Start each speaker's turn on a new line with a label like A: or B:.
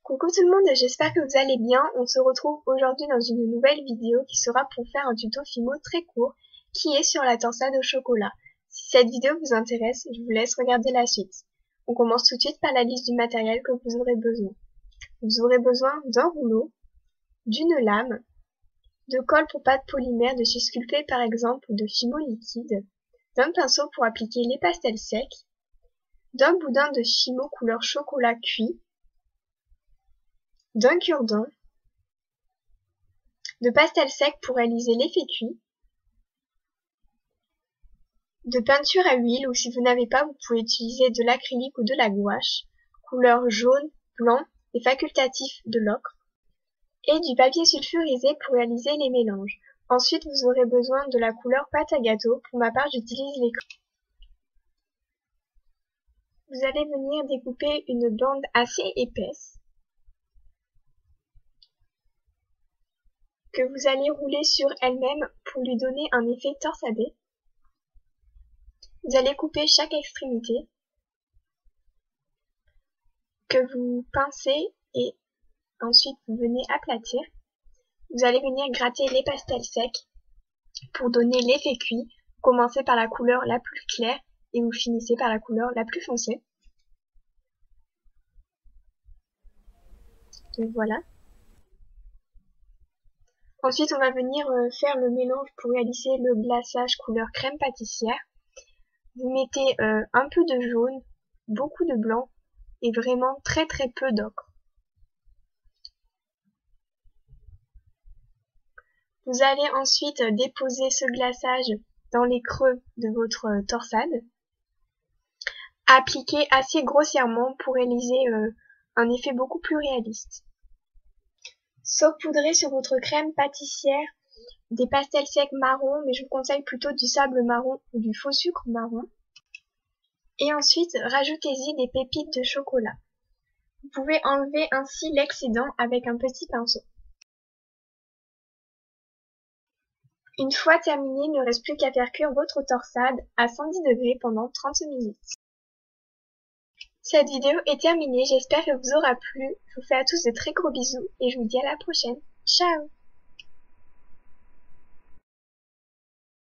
A: Coucou tout le monde, j'espère que vous allez bien. On se retrouve aujourd'hui dans une nouvelle vidéo qui sera pour faire un tuto Fimo très court qui est sur la torsade au chocolat. Si cette vidéo vous intéresse, je vous laisse regarder la suite. On commence tout de suite par la liste du matériel que vous aurez besoin. Vous aurez besoin d'un rouleau, d'une lame, de colle pour pâte polymère de chez Sculpey par exemple ou de Fimo liquide, d'un pinceau pour appliquer les pastels secs, d'un boudin de Fimo couleur chocolat cuit, d'un cure-dent, de pastel sec pour réaliser l'effet cuit, de peinture à huile ou si vous n'avez pas, vous pouvez utiliser de l'acrylique ou de la gouache, couleur jaune, blanc et facultatif de l'ocre, et du papier sulfurisé pour réaliser les mélanges. Ensuite, vous aurez besoin de la couleur pâte à gâteau. Pour ma part, j'utilise l'écran. Vous allez venir découper une bande assez épaisse que vous allez rouler sur elle-même pour lui donner un effet torsadé. Vous allez couper chaque extrémité que vous pincez et ensuite vous venez aplatir. Vous allez venir gratter les pastels secs pour donner l'effet cuit. Vous commencez par la couleur la plus claire et vous finissez par la couleur la plus foncée. Donc voilà. Ensuite, on va venir faire le mélange pour réaliser le glaçage couleur crème pâtissière. Vous mettez un peu de jaune, beaucoup de blanc et vraiment très peu d'ocre. Vous allez ensuite déposer ce glaçage dans les creux de votre torsade. Appliquer assez grossièrement pour réaliser un effet beaucoup plus réaliste. Saupoudrez sur votre crème pâtissière des pastels secs marron, mais je vous conseille plutôt du sable marron ou du faux sucre marron. Et ensuite, rajoutez-y des pépites de chocolat. Vous pouvez enlever ainsi l'excédent avec un petit pinceau. Une fois terminé, il ne reste plus qu'à faire cuire votre torsade à 110 degrés pendant 30 minutes. Cette vidéo est terminée, j'espère qu'elle vous aura plu. Je vous fais à tous de très gros bisous et je vous dis à la prochaine. Ciao!